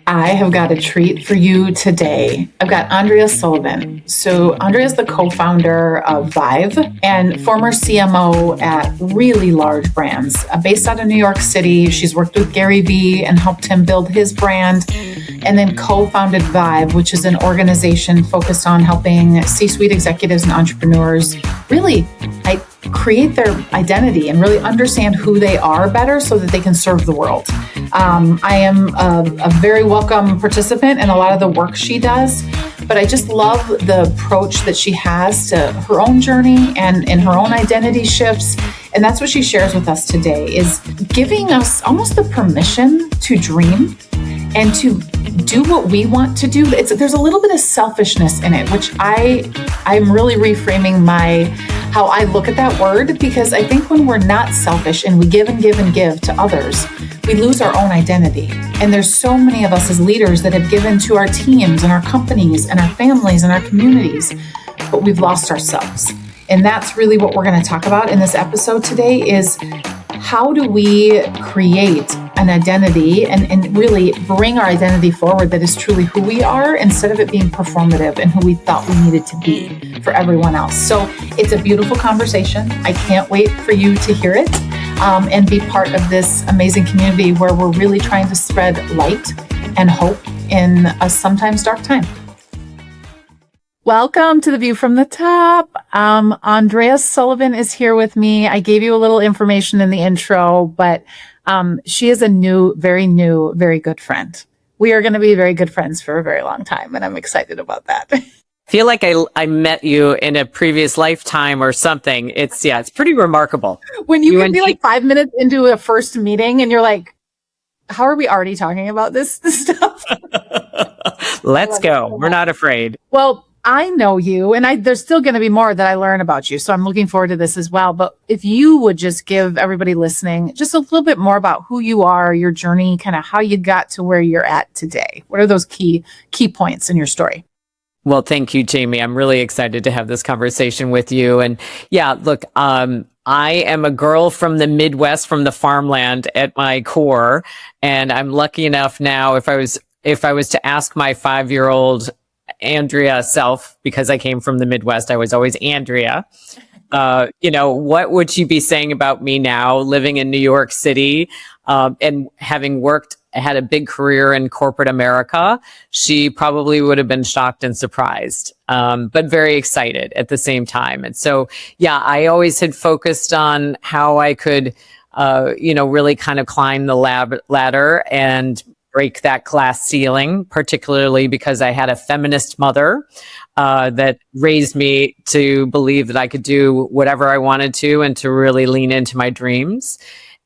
I have got a treat for you today. I've got Andrea Sullivan. So Andrea is the co-founder of vYve and former CMO at really large brands. Based out of New York City, she's worked with Gary Vee and helped him build his brand, and then co-founded vYve, which is an organization focused on helping C-suite executives and entrepreneurs really create their identity and really understand who they are better so that they can serve the world. I am a very welcome participant in a lot of the work she does, but I just love the approach that she has to her own journey and in her own identity shifts. And that's what she shares with us today, is giving us almost the permission to dream and to do what we want to do. There's a little bit of selfishness in it, which I'm really reframing how I look at that word, because I think when we're not selfish and we give and give and give to others, we lose our own identity. And there's so many of us as leaders that have given to our teams and our companies and our families and our communities, but we've lost ourselves. And that's really what we're going to talk about in this episode today, is how do we create an identity and really bring our identity forward that is truly who we are, instead of it being performative and who we thought we needed to be for everyone else. So it's a beautiful conversation. I can't wait for you to hear it and be part of this amazing community where we're really trying to spread light and hope in a sometimes dark time. Welcome to The View from the Top. Andrea Sullivan is here with me. I gave you a little information in the intro, but she is a very good friend. We are going to be very good friends for a very long time, and I'm excited about that. I feel like I met you in a previous lifetime or something. It's pretty remarkable. When you can be like 5 minutes into a first meeting and you're like, how are we already talking about this stuff? Let's go. We're not afraid. Well, I know you, and there's still going to be more that I learn about you. So I'm looking forward to this as well. But if you would just give everybody listening just a little bit more about who you are, your journey, kind of how you got to where you're at today. What are those key points in your story? Well, thank you, Jamie. I'm really excited to have this conversation with you. And look, I am a girl from the Midwest, from the farmland at my core. And I'm lucky enough now, if I was to ask my 5-year-old Andrea self, because I came from the Midwest, I was always Andrea. What would she be saying about me now, living in New York City, and having had a big career in corporate America? She probably would have been shocked and surprised, but very excited at the same time. And so, I always had focused on how I could, really kind of climb the ladder and break that glass ceiling, particularly because I had a feminist mother that raised me to believe that I could do whatever I wanted to and to really lean into my dreams.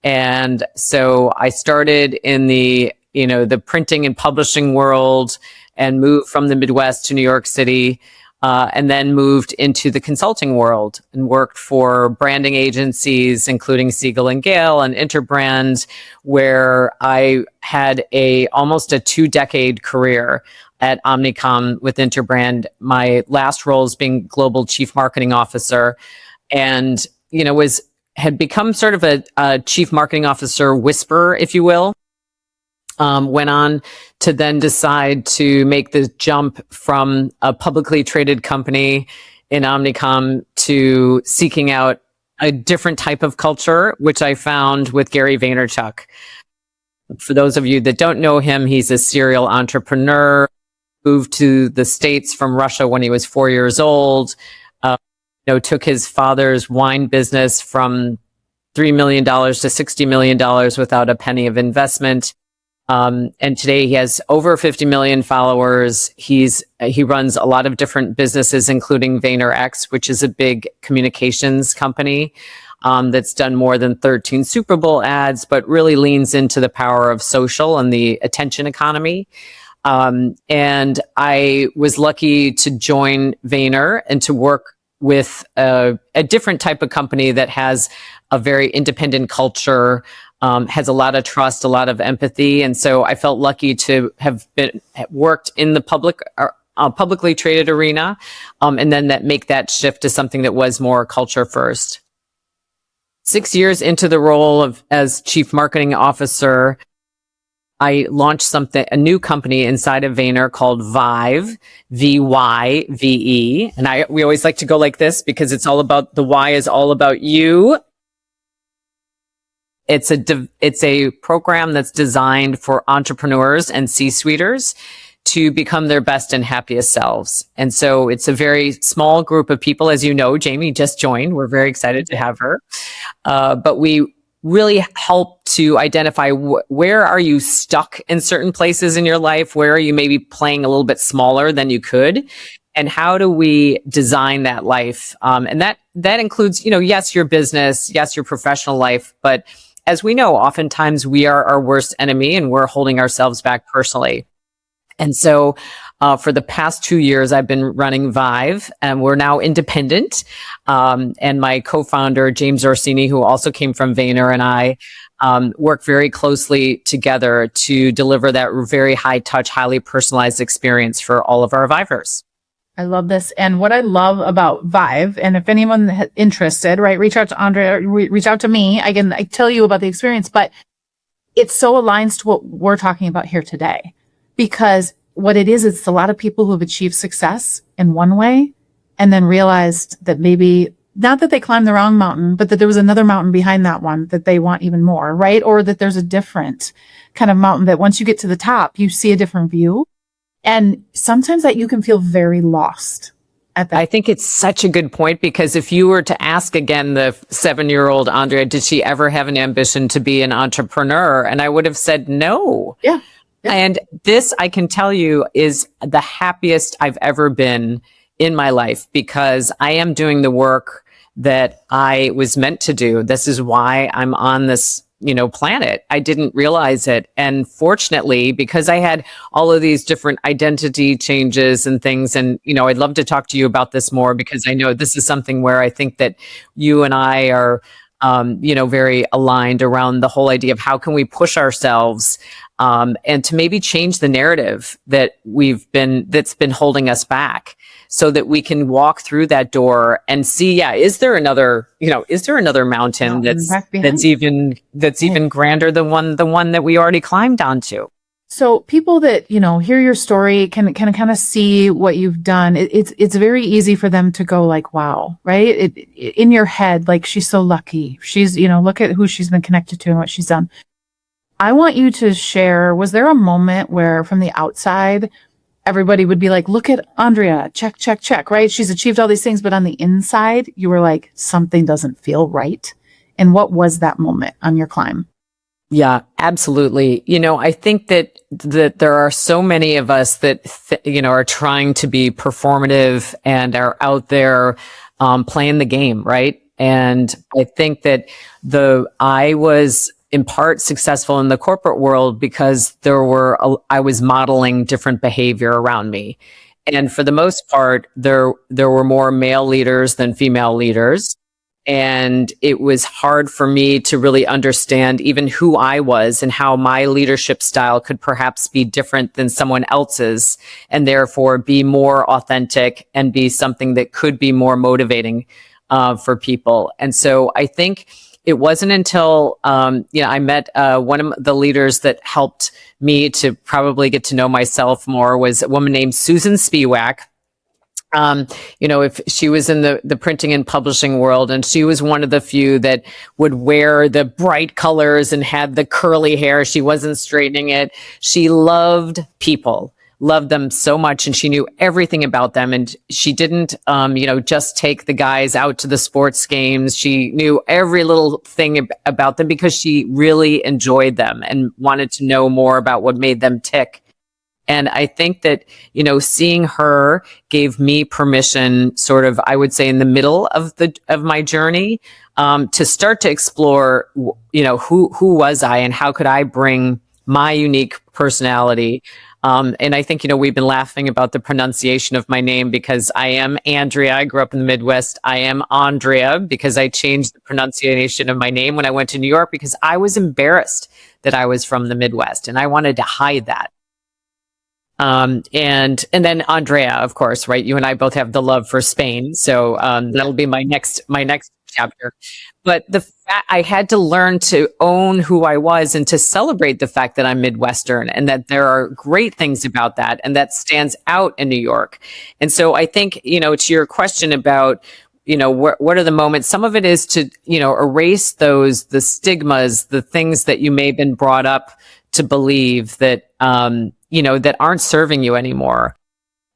And so I started in the printing and publishing world and moved from the Midwest to New York City, and then moved into the consulting world and worked for branding agencies, including Siegel and Gale and Interbrand, where I had almost a 2-decade career at Omnicom with Interbrand. My last roles being global chief marketing officer, and had become sort of a chief marketing officer whisperer, if you will. Went on to then decide to make the jump from a publicly traded company in Omnicom to seeking out a different type of culture, which I found with Gary Vaynerchuk. For those of you that don't know him, he's a serial entrepreneur, moved to the States from Russia when he was 4 years old, took his father's wine business from $3 million to $60 million without a penny of investment. And today he has over 50 million followers. He runs a lot of different businesses, including VaynerX, which is a big communications company that's done more than 13 Super Bowl ads, but really leans into the power of social and the attention economy. And I was lucky to join Vayner and to work with a different type of company that has a very independent culture, has a lot of trust, a lot of empathy. And so I felt lucky to have worked in the publicly traded arena, and then make that shift to something that was more culture first. 6 years into the role as chief marketing officer, I launched a new company inside of Vayner called vYve, VYVE. And we always like to go like this because it's all about, the Y is all about you. It's a program that's designed for entrepreneurs and C-suiters to become their best and happiest selves. And so it's a very small group of people. As you know, Jamie just joined. We're very excited to have her. But we really help to identify where are you stuck in certain places in your life? Where are you maybe playing a little bit smaller than you could? And how do we design that life? And that includes, yes, your business, yes, your professional life. But as we know, oftentimes we are our worst enemy and we're holding ourselves back personally. And so for the past 2 years, I've been running vYve, and we're now independent. And my co-founder, James Orsini, who also came from Vayner, and I work very closely together to deliver that very high touch, highly personalized experience for all of our vYvers. I love this. And what I love about vYve, and if anyone is interested, right, reach out to Andrea, reach out to me. I tell you about the experience, but it so aligns to what we're talking about here today. Because what it is, it's a lot of people who have achieved success in one way and then realized that maybe not that they climbed the wrong mountain, but that there was another mountain behind that one that they want even more, right? Or that there's a different kind of mountain that once you get to the top, you see a different view. And sometimes that you can feel very lost at that. I think it's such a good point, because if you were to ask again the 7-year-old Andrea, did she ever have an ambition to be an entrepreneur? And I would have said no. Yeah. Yeah. And this, I can tell you, is the happiest I've ever been in my life, because I am doing the work that I was meant to do. This is why I'm on this, planet. I didn't realize it. And fortunately, because I had all of these different identity changes and things, and, I'd love to talk to you about this more, because I know this is something where I think that you and I are, very aligned around the whole idea of how can we push ourselves and to maybe change the narrative that's been holding us back, so that we can walk through that door and see, is there another mountain that's even grander than the one that we already climbed onto? So people that, hear your story can kind of see what you've done. It's very easy for them to go like, wow, right? In your head, like, she's so lucky. She's, look at who she's been connected to and what she's done. I want you to share, was there a moment where from the outside, everybody would be like, look at Andrea, check, check, check, right? She's achieved all these things, but on the inside, you were like, something doesn't feel right. And what was that moment on your climb? Yeah, absolutely. I think that there are so many of us that, are trying to be performative and are out there playing the game, right? And I think that I was in part successful in the corporate world because I was modeling different behavior around me. And for the most part, there were more male leaders than female leaders. And it was hard for me to really understand even who I was and how my leadership style could perhaps be different than someone else's, and therefore be more authentic and be something that could be more motivating for people. And so I think it wasn't until I met one of the leaders that helped me to probably get to know myself more was a woman named Susan Spiewak. If she was in the printing and publishing world, and she was one of the few that would wear the bright colors and had the curly hair. She wasn't straightening it. She loved people, loved them so much, and she knew everything about them. And she didn't, just take the guys out to the sports games. She knew every little thing about them because she really enjoyed them and wanted to know more about what made them tick. And I think that, seeing her gave me permission, sort of, I would say, in the middle of my journey, to start to explore, who was I and how could I bring my unique personality. And I think, we've been laughing about the pronunciation of my name because I am Andrea. I grew up in the Midwest. I am Andrea because I changed the pronunciation of my name when I went to New York because I was embarrassed that I was from the Midwest and I wanted to hide that. And then Andrea, of course, right? You and I both have the love for Spain. So, that'll be my next chapter. But the fact I had to learn to own who I was and to celebrate the fact that I'm Midwestern and that there are great things about that and that stands out in New York. And so I think, to your question about, what are the moments? Some of it is to, erase the stigmas, the things that you may have been brought up to believe that, that aren't serving you anymore.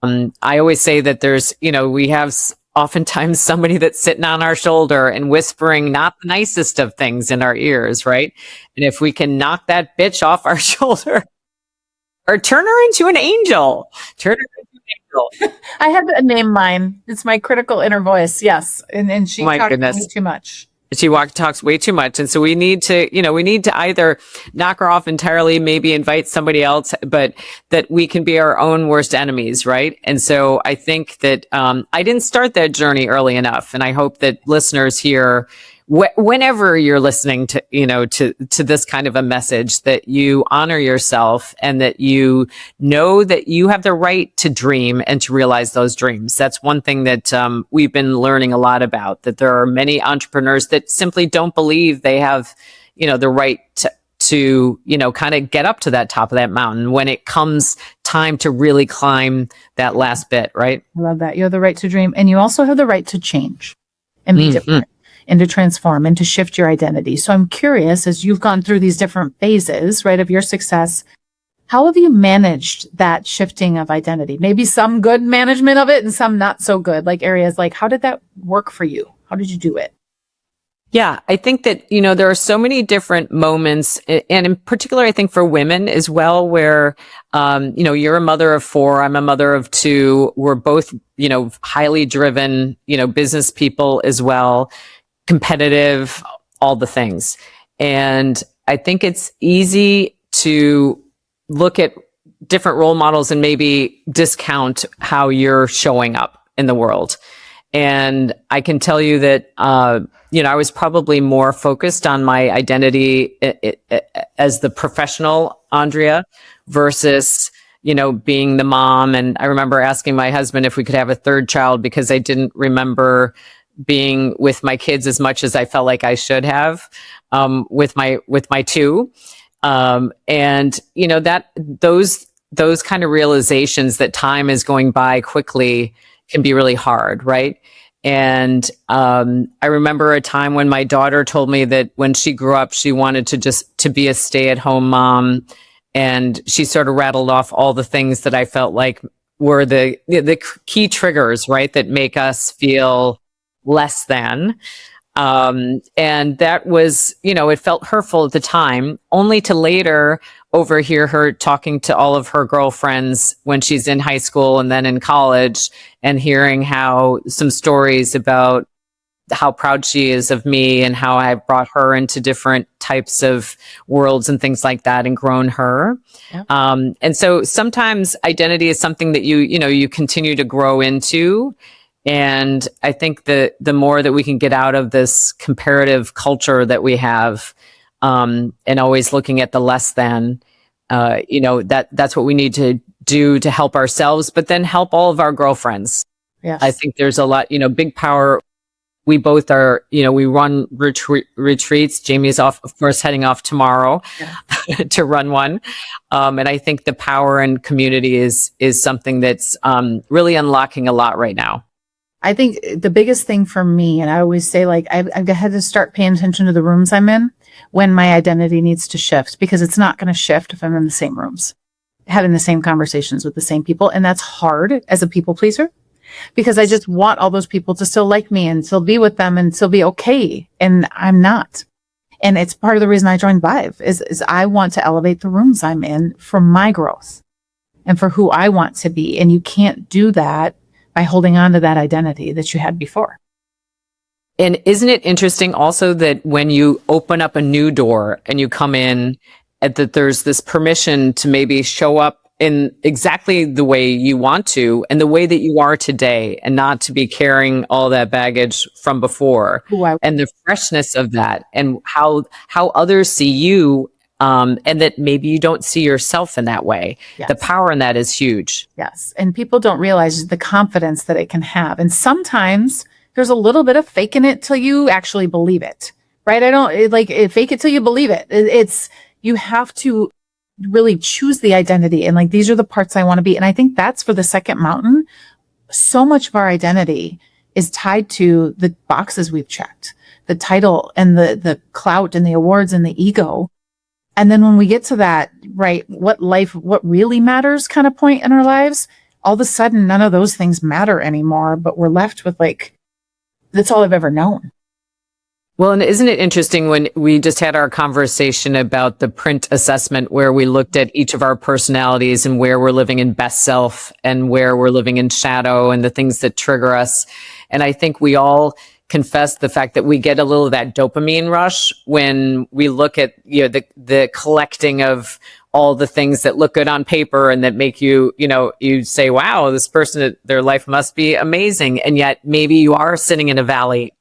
I always say that there's, we have oftentimes somebody that's sitting on our shoulder and whispering not the nicest of things in our ears, right? And if we can knock that bitch off our shoulder or turn her into an angel, I had to name mine. It's my critical inner voice. Yes. And she talks way too much. She talks way too much. And so we need to either knock her off entirely, maybe invite somebody else, but that we can be our own worst enemies, right? And so I think that I didn't start that journey early enough. And I hope that listeners here, whenever you're listening to, to this kind of a message, that you honor yourself and that you know that you have the right to dream and to realize those dreams. That's one thing that we've been learning a lot about, that there are many entrepreneurs that simply don't believe they have, the right to kind of get up to that top of that mountain when it comes time to really climb that last bit, right? I love that. You have the right to dream, and you also have the right to change and be different. And to transform and to shift your identity. So I'm curious, as you've gone through these different phases, right, of your success, how have you managed that shifting of identity? Maybe some good management of it and some not so good, like areas like, how did that work for you? How did you do it? Yeah, I think that, there are so many different moments, and in particular, I think for women as well, where, you're a mother of 4, I'm a mother of 2. We're both, highly driven, business people as well, competitive, all the things. And I think it's easy to look at different role models and maybe discount how you're showing up in the world. And I can tell you that, I was probably more focused on my identity as the professional Andrea versus, being the mom. And I remember asking my husband if we could have a third child because I didn't remember being with my kids as much as I felt like I should have, with my 2. And that those kind of realizations that time is going by quickly can be really hard, right? And I remember a time when my daughter told me that when she grew up, she wanted to be a stay-at-home mom, and she sort of rattled off all the things that I felt like were the key triggers, right, that make us feel less than. And that was, it felt hurtful at the time, only to later overhear her talking to all of her girlfriends when she's in high school and then in college, and hearing how some stories about how proud she is of me and how I brought her into different types of worlds and things like that and grown her. Yeah. And so sometimes identity is something that you continue to grow into. And I think that the more that we can get out of this comparative culture that we have, and always looking at the less than, that's what we need to do to help ourselves, but then help all of our girlfriends. Yes. I think there's a lot, big power. We both are, we run retreats. Jamie's of course, heading off tomorrow to run one. And I think the power in community is something that's really unlocking a lot right now. I think the biggest thing for me, and I always say, like, I've had to start paying attention to the rooms I'm in when my identity needs to shift, because it's not going to shift if I'm in the same rooms, having the same conversations with the same people. And that's hard as a people pleaser, because I just want all those people to still like me and still be with them and still be okay. And I'm not. And it's part of the reason I joined vYve is I want to elevate the rooms I'm in for my growth and for who I want to be. And you can't do that by holding on to that identity that you had before. And isn't it interesting also that when you open up a new door and you come in, that there's this permission to maybe show up in exactly the way you want to and the way that you are today, and not to be carrying all that baggage from before, and the freshness of that, and how others see you, and that maybe you don't see yourself in that way. Yes. The power in that is huge. Yes. And people don't realize the confidence that it can have. And sometimes there's a little bit of faking it till you actually believe it, right? Fake it till you believe it. You have to really choose the identity and like, these are the parts I want to be. And I think that's for the second mountain. So much of our identity is tied to the boxes we've checked, the title and the clout and the awards and the ego. And then when we get to that, right, what really matters kind of point in our lives, all of a sudden, none of those things matter anymore, but we're left with like, that's all I've ever known. Well, and isn't it interesting when we just had our conversation about the print assessment where we looked at each of our personalities and where we're living in best self and where we're living in shadow and the things that trigger us. And I think we all confess the fact that we get a little of that dopamine rush when we look at, the collecting of all the things that look good on paper and that make you say, wow, this person, their life must be amazing. And yet maybe you are sitting in a valley.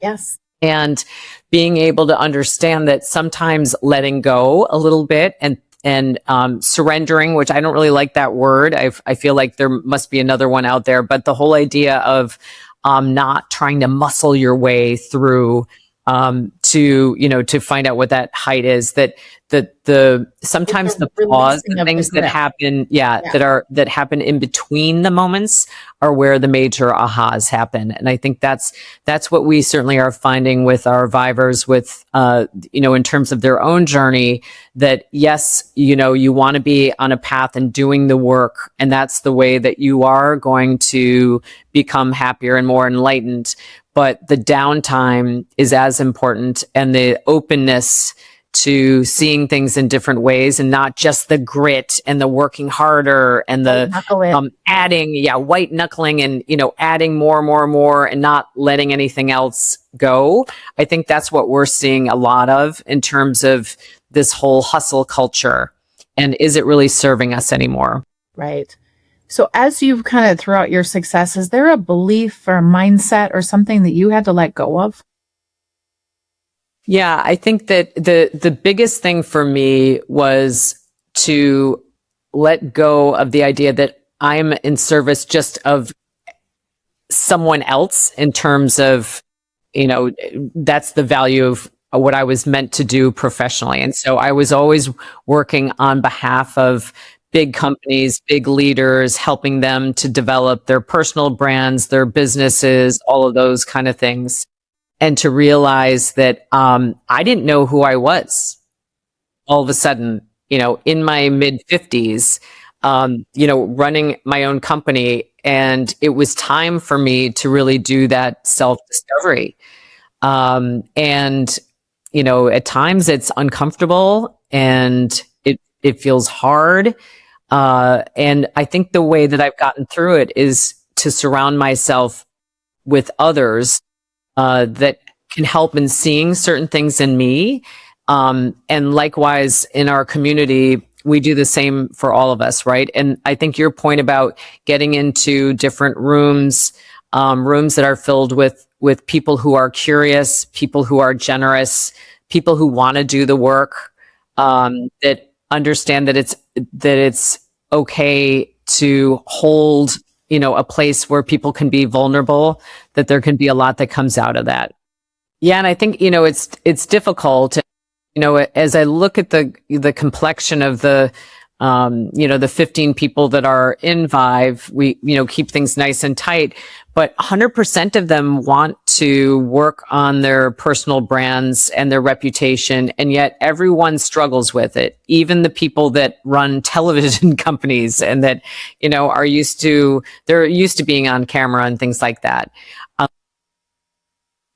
Yes. And being able to understand that sometimes letting go a little bit and surrendering, which I don't really like that word. I feel like there must be another one out there, but the whole idea of not trying to muscle your way through to find out what that height is, that sometimes the pause, the things that happen, that happen in between the moments are where the major ahas happen. And I think that's what we certainly are finding with our vYvers with, in terms of their own journey, that yes, you want to be on a path and doing the work. And that's the way that you are going to become happier and more enlightened. But the downtime is as important, and the openness to seeing things in different ways and not just the grit and the working harder and the white knuckling and, adding more and not letting anything else go. I think that's what we're seeing a lot of in terms of this whole hustle culture. And is it really serving us anymore? Right. So as you've kind of throughout your success, is there a belief or a mindset or something that you had to let go of? Yeah, I think that the biggest thing for me was to let go of the idea that I'm in service just of someone else in terms of, that's the value of what I was meant to do professionally. And so I was always working on behalf of big companies, big leaders, helping them to develop their personal brands, their businesses, all of those kind of things. And to realize that I didn't know who I was all of a sudden, in my mid 50s, running my own company. And it was time for me to really do that self-discovery. And, at times it's uncomfortable and it feels hard. And I think the way that I've gotten through it is to surround myself with others that can help in seeing certain things in me. And likewise in our community, we do the same for all of us, right? And I think your point about getting into different rooms that are filled with people who are curious, people who are generous, people who want to do the work, that understand that it's okay to hold, a place where people can be vulnerable, that there can be a lot that comes out of that. Yeah. And I think, it's difficult, as I look at the complexion of the 15 people that are in vYve, we, keep things nice and tight, but 100% of them want to work on their personal brands and their reputation. And yet everyone struggles with it. Even the people that run television companies and that, they're used to being on camera and things like that.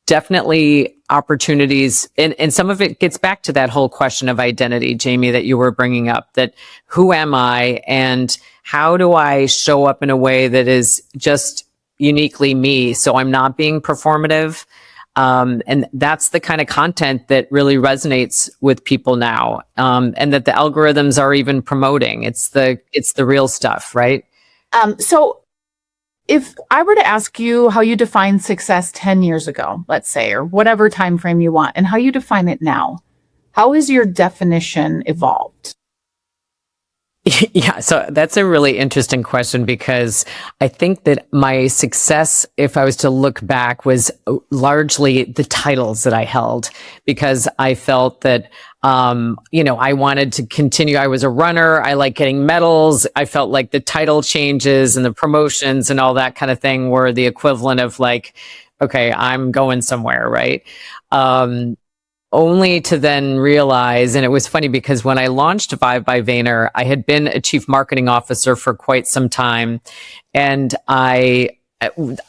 Definitely opportunities. And some of it gets back to that whole question of identity, Jamie, that you were bringing up, that who am I and how do I show up in a way that is just uniquely me? So I'm not being performative. And that's the kind of content that really resonates with people now. And that the algorithms are even promoting. It's the real stuff, right? So if I were to ask you how you define success 10 years ago, let's say, or whatever time frame you want, and how you define it now, how has your definition evolved? Yeah, so that's a really interesting question because I think that my success, if I was to look back, was largely the titles that I held because I felt that, I wanted to continue. I was a runner. I like getting medals. I felt like the title changes and the promotions and all that kind of thing were the equivalent of like, okay, I'm going somewhere, right? Only to then realize, and it was funny because when I launched vYve by Vayner, I had been a chief marketing officer for quite some time. And I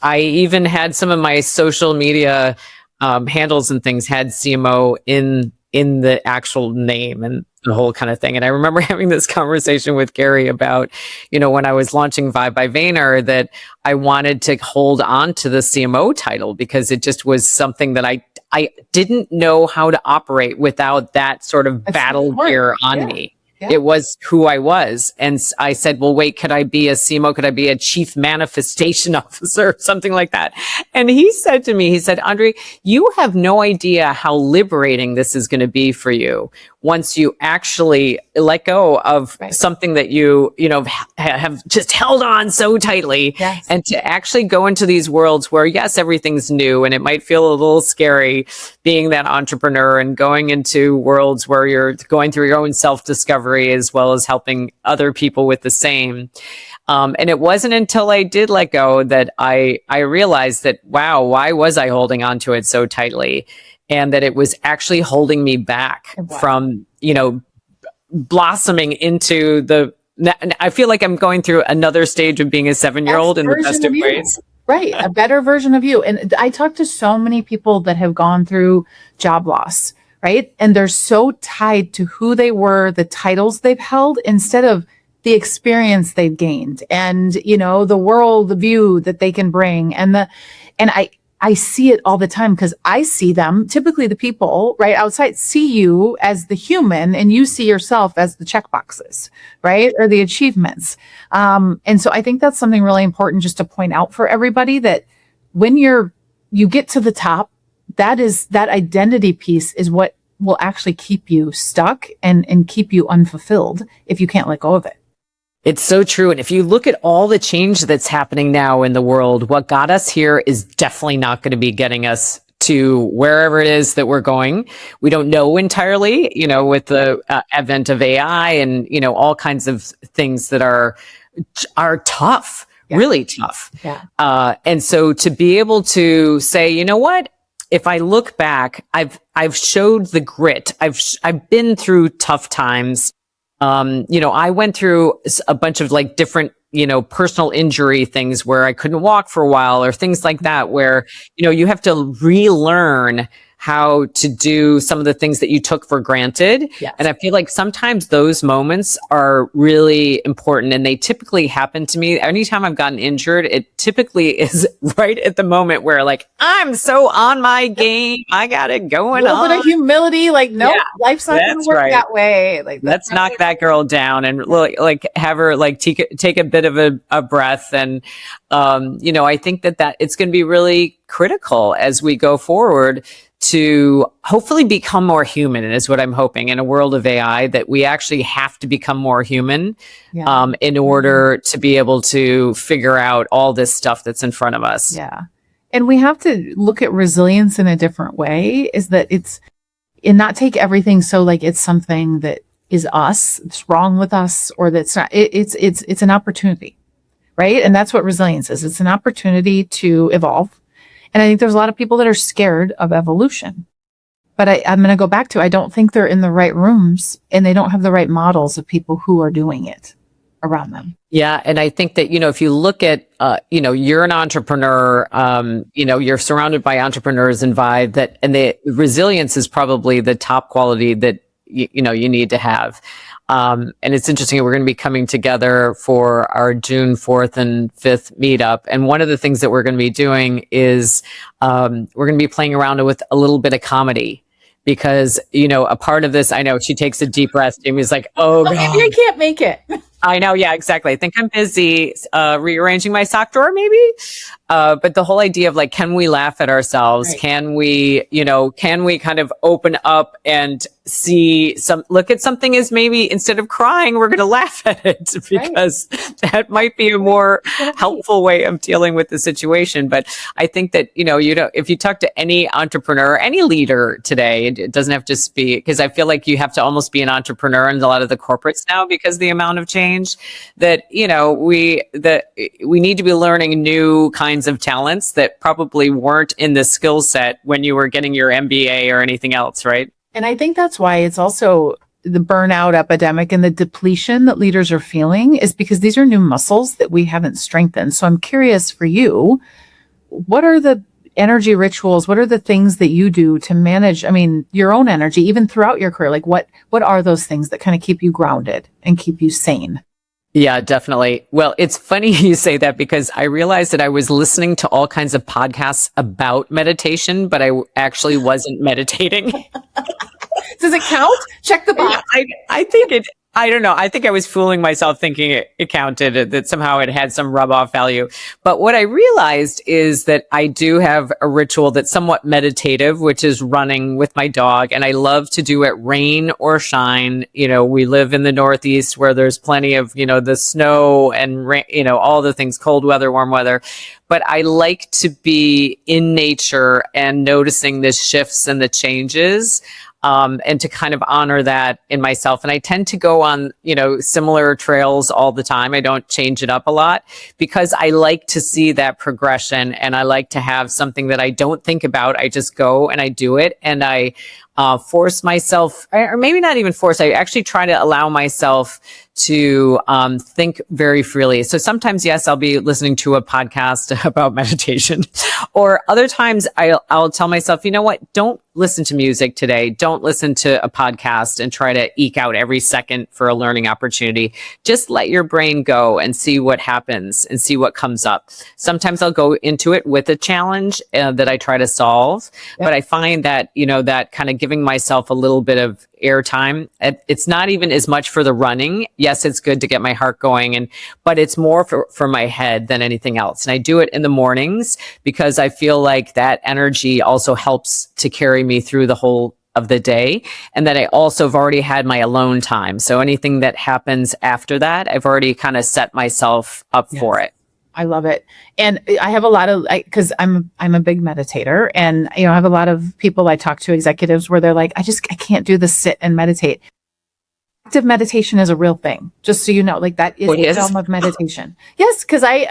even had some of my social media handles and things had CMO in the actual name and the whole kind of thing. And I remember having this conversation with Gary about, when I was launching vYve by Vayner, that I wanted to hold on to the CMO title because it just was something that I didn't know how to operate without that sort of battle gear on me. Yeah. It was who I was. And I said, well, wait, could I be a CMO? Could I be a chief manifestation officer? Something like that. And he said to me, Andre, you have no idea how liberating this is going to be for you once you actually let go of something that you have just held on so tightly. Yes. And to actually go into these worlds where, yes, everything's new and it might feel a little scary being that entrepreneur and going into worlds where you're going through your own self-discovery as well as helping other people with the same. And it wasn't until I did let go that I realized that, wow, why was I holding on to it so tightly? And that it was actually holding me back from, blossoming into I feel like I'm going through another stage of being a 7-year-old in the best of ways. Right. A better version of you. And I talk to so many people that have gone through job loss, right? And they're so tied to who they were, the titles they've held, instead of the experience they've gained and, the world, the view that they can bring. And I see it all the time because I see them, typically the people right outside see you as the human and you see yourself as the checkboxes, right? Or the achievements. And so I think that's something really important just to point out for everybody that when you get to the top, that identity piece is what will actually keep you stuck and keep you unfulfilled if you can't let go of it. It's so true. And if you look at all the change that's happening now in the world, what got us here is definitely not going to be getting us to wherever it is that we're going. We don't know entirely, with the advent of AI and, all kinds of things that are tough, really tough. Yeah. And so to be able to say, you know what? If I look back, I've showed the grit. I've been through tough times. I went through a bunch of like different, personal injury things where I couldn't walk for a while or things like that, where, you have to relearn how to do some of the things that you took for granted. Yes. And I feel like sometimes those moments are really important and they typically happen to me. Anytime I've gotten injured, it typically is right at the moment where like, I'm so on my game. I got it going on. A little bit of humility. Like, no, life's not going to work that way. Like, let's knock that girl down and like have her like take a bit of a breath. And, I think that it's going to be really critical as we go forward to hopefully become more human, is what I'm hoping, in a world of AI, that we actually have to become more human in order to be able to figure out all this stuff that's in front of us. Yeah. And we have to look at resilience in a different way, is that and not take everything so like it's something that is us, it's wrong with us, or that's not, it's an opportunity, right? And that's what resilience is. It's an opportunity to evolve. And I think there's a lot of people that are scared of evolution. But I'm going to go back to, I don't think they're in the right rooms and they don't have the right models of people who are doing it around them. Yeah. And I think that, if you look at, you're an entrepreneur, you're surrounded by entrepreneurs in vYve, and the resilience is probably the top quality that, you need to have. And it's interesting, we're going to be coming together for our June 4th and 5th meetup. And one of the things that we're going to be doing is we're going to be playing around with a little bit of comedy. Because, a part of this, I know she takes a deep breath. Jamie's like, oh, God. Maybe I can't make it. I know. Yeah, exactly. I think I'm busy rearranging my sock drawer, maybe. But the whole idea of like, can we laugh at ourselves? Right. Can we, can we kind of open up and look at something as maybe instead of crying, we're going to laugh at it because that might be a more helpful way of dealing with the situation. But I think that, if you talk to any entrepreneur, any leader today, it doesn't have to just be, because I feel like you have to almost be an entrepreneur in a lot of the corporates now because of the amount of change that, we need to be learning new kinds of talents that probably weren't in the skill set when you were getting your MBA or anything else, right? And I think that's why it's also the burnout epidemic and the depletion that leaders are feeling is because these are new muscles that we haven't strengthened. So I'm curious for you, what are the energy rituals? What are the things that you do to manage, your own energy, even throughout your career? Like what are those things that kind of keep you grounded and keep you sane? Yeah, definitely. Well, it's funny you say that because I realized that I was listening to all kinds of podcasts about meditation, but I actually wasn't meditating. Does it count? Check the box. I think I don't know. I think I was fooling myself thinking it counted, that somehow it had some rub off value. But what I realized is that I do have a ritual that's somewhat meditative, which is running with my dog. And I love to do it rain or shine. We live in the Northeast where there's plenty of, the snow and rain, all the things, cold weather, warm weather. But I like to be in nature and noticing the shifts and the changes. And to kind of honor that in myself. And I tend to go on, similar trails all the time. I don't change it up a lot because I like to see that progression and I like to have something that I don't think about. I just go and I do it and I force myself, or maybe not even force, I actually try to allow myself to think very freely. So sometimes, yes, I'll be listening to a podcast about meditation, or other times I'll tell myself, you know what, don't listen to music today. Don't listen to a podcast and try to eke out every second for a learning opportunity. Just let your brain go and see what happens and see what comes up. Sometimes I'll go into it with a challenge that I try to solve, but I find that, that kind of giving myself a little bit of airtime. It's not even as much for the running. Yes, it's good to get my heart going, but it's more for my head than anything else. And I do it in the mornings because I feel like that energy also helps to carry me through the whole of the day. And that I also have already had my alone time. So anything that happens after that, I've already kind of set myself up for it. I love it. And I have a lot of, because I'm a big meditator, and I have a lot of people I talk to, executives, where they're like, I can't do the sit and meditate. Active meditation is a real thing, just so you know. Like that is a form of meditation. Yes, because I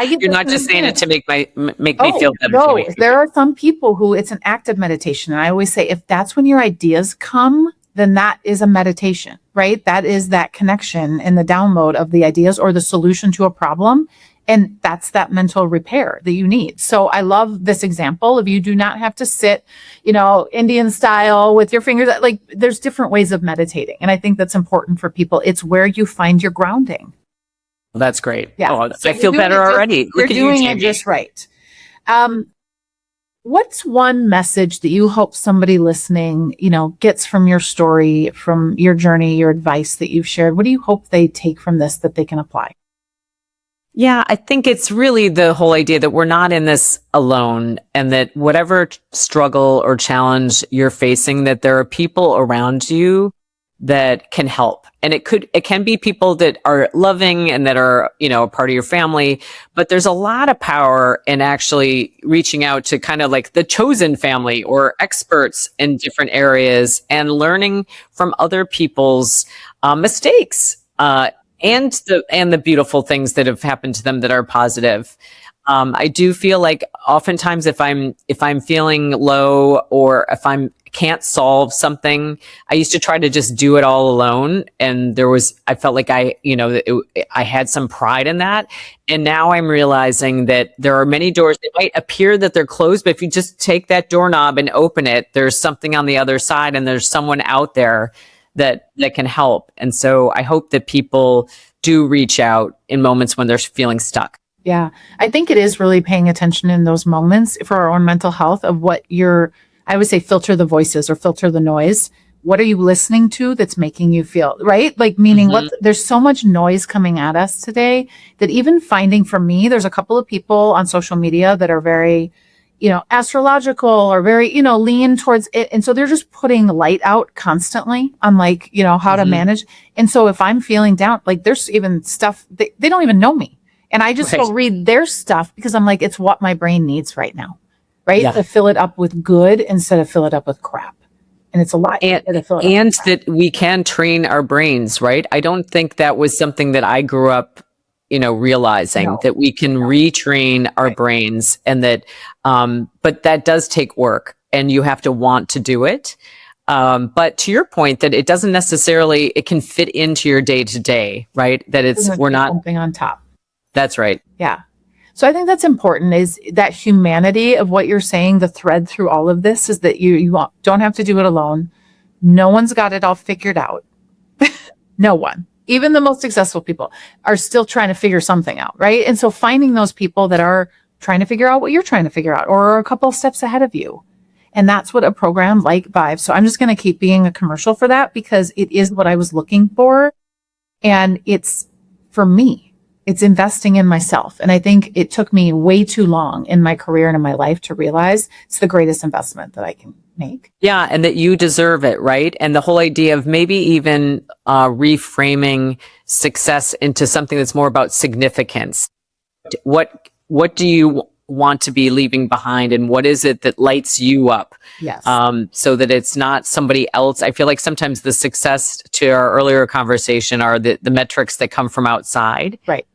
get. You're not just saying it to make me feel better. No, there are some people who it's an active meditation, and I always say if that's when your ideas come, then that is a meditation, right? That is that connection and the download of the ideas or the solution to a problem. And that's that mental repair that you need. So I love this example of you do not have to sit, Indian style with your fingers. Like there's different ways of meditating. And I think that's important for people. It's where you find your grounding. Well, that's great. Yeah. Oh, so I feel better already. You're doing it just right. What's one message that you hope somebody listening, gets from your story, from your journey, your advice that you've shared? What do you hope they take from this that they can apply? Yeah, I think it's really the whole idea that we're not in this alone, and that whatever struggle or challenge you're facing, that there are people around you that can help. And it can be people that are loving and that are, a part of your family, but there's a lot of power in actually reaching out to kind of like the chosen family or experts in different areas and learning from other people's mistakes. And the beautiful things that have happened to them that are positive. I do feel like oftentimes if I'm feeling low or if can't solve something, I used to try to just do it all alone. And I felt like I had some pride in that. And now I'm realizing that there are many doors that might appear that they're closed, but if you just take that doorknob and open it, there's something on the other side and there's someone out there that can help. And so I hope that people do reach out in moments when they're feeling stuck. Yeah. I think it is really paying attention in those moments for our own mental health of I would say filter the voices or filter the noise. what are you listening to that's making you feel right? Like, meaning there's so much noise coming at us today that even finding, for me, there's a couple of people on social media that are very, astrological or very, lean towards it. And so they're just putting light out constantly on like, how to manage. And so if I'm feeling down, like there's even stuff, they don't even know me. And I just go read their stuff because I'm like, it's what my brain needs right now, right? Yeah. To fill it up with good instead of fill it up with crap. And it's a lot. And that we can train our brains, right? I don't think that was something that I grew up, realizing that we can retrain our brains, and that, but that does take work and you have to want to do it. But to your point that it doesn't necessarily, it can fit into your day to day, right? That we're not something on top. That's right. Yeah. So I think that's important, is that humanity of what you're saying. The thread through all of this is that you don't have to do it alone. No one's got it all figured out. No one. Even the most successful people are still trying to figure something out, right? And so finding those people that are trying to figure out what you're trying to figure out, or are a couple of steps ahead of you. And that's what a program like vYve. So I'm just going to keep being a commercial for that, because it is what I was looking for. And it's, for me, it's investing in myself. And I think it took me way too long in my career and in my life to realize it's the greatest investment that I can make. Yeah. And that you deserve it, right? And the whole idea of maybe even reframing success into something that's more about significance. What do you want to be leaving behind, and what is it that lights you up? Yes. So that it's not somebody else. I feel like sometimes the success, to our earlier conversation, are the metrics that come from outside. Right.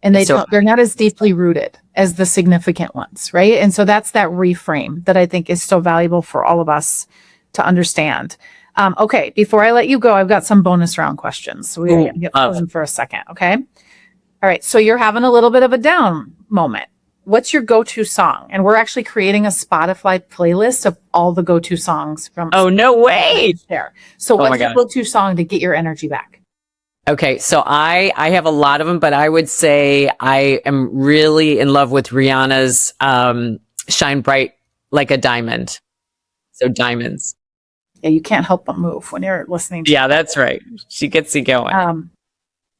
And they're not as deeply rooted as the significant ones, right? And so that's that reframe that I think is so valuable for all of us to understand. Okay, before I let you go, I've got some bonus round questions. So we're going to get frozen for a second, okay? All right, so you're having a little bit of a down moment. What's your go-to song? And we're actually creating a Spotify playlist of all the go-to songs from... Oh, no way! There. So what's your go-to song to get your energy back? Okay, so I have a lot of them, but I would say I am really in love with Rihanna's Shine Bright Like a Diamond. So diamonds. Yeah, you can't help but move when you're listening to Yeah, that's right. She gets you going.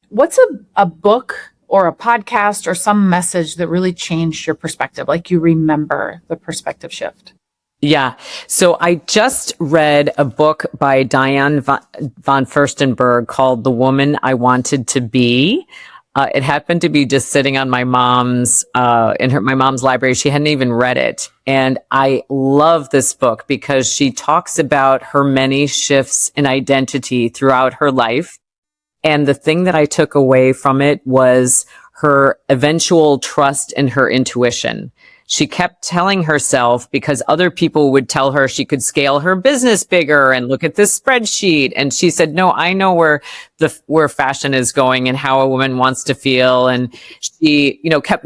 What's a book or a podcast or some message that really changed your perspective? Like you remember the perspective shift? Yeah. So I just read a book by Diane von Furstenberg called The Woman I Wanted to Be. It happened to be just sitting on my mom's, my mom's library. She hadn't even read it. And I love this book because she talks about her many shifts in identity throughout her life. And the thing that I took away from it was her eventual trust in her intuition. She kept telling herself, because other people would tell her she could scale her business bigger and look at this spreadsheet. And she said, no, I know where fashion is going and how a woman wants to feel. And she, kept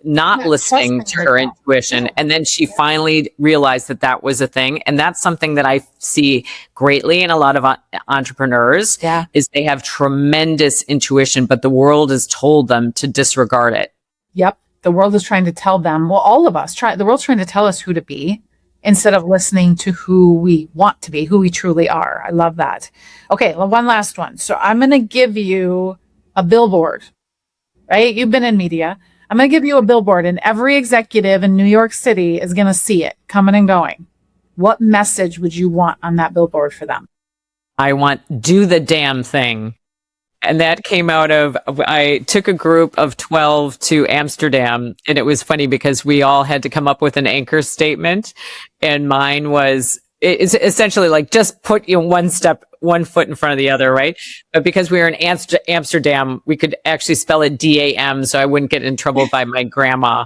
not listening to her intuition. And then she finally realized that was a thing. And that's something that I see greatly in a lot of entrepreneurs, is they have tremendous intuition, but the world has told them to disregard it. Yep. The world is trying to tell them, well, all of us the world's trying to tell us who to be instead of listening to who we want to be, who we truly are. I love that. Okay. Well, one last one. So I'm going to give you a billboard, right? You've been in media. I'm going to give you a billboard, and every executive in New York City is going to see it coming and going. What message would you want on that billboard for them? I want do the damn thing. And that came out of, I took a group of 12 to Amsterdam, and it was funny because we all had to come up with an anchor statement. And mine was, it's essentially like, just put one foot in front of the other, right? But because we were in Amsterdam, we could actually spell it DAM, so I wouldn't get in trouble by my grandma.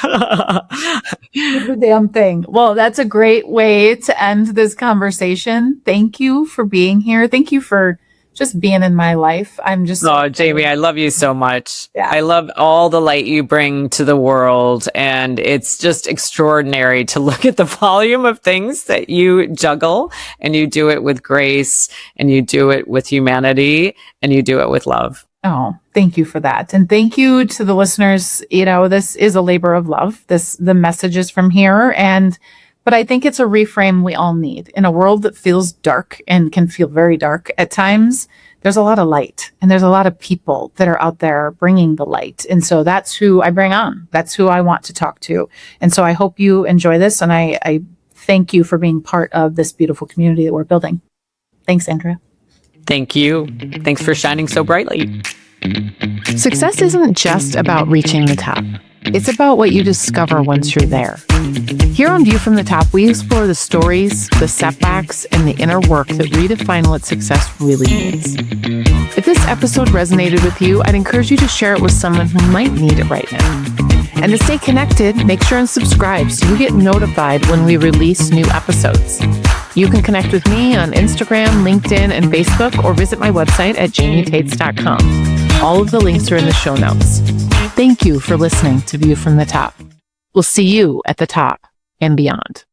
The damn thing. Well, that's a great way to end this conversation. Thank you for being here. Thank you for just being in my life. Oh, Jamie, I love you so much. Yeah. I love all the light you bring to the world. And it's just extraordinary to look at the volume of things that you juggle, and you do it with grace, and you do it with humanity, and you do it with love. Oh, thank you for that. And thank you to the listeners. This is a labor of love. The message is from here, and But I think it's a reframe we all need. In a world that feels dark and can feel very dark at times, there's a lot of light and there's a lot of people that are out there bringing the light. And so that's who I bring on. That's who I want to talk to. And so I hope you enjoy this. And I thank you for being part of this beautiful community that we're building. Thanks, Andrea. Thank you. Thanks for shining so brightly. Success isn't just about reaching the top. It's about what you discover once you're there. Here on View from the Top, we explore the stories, the setbacks, and the inner work that redefine what success really means. If this episode resonated with you, I'd encourage you to share it with someone who might need it right now. And to stay connected, make sure and subscribe so you get notified when we release new episodes. You can connect with me on Instagram, LinkedIn, and Facebook, or visit my website at jaimetaets.com. All of the links are in the show notes. Thank you for listening to View from the Top. We'll see you at the top and beyond.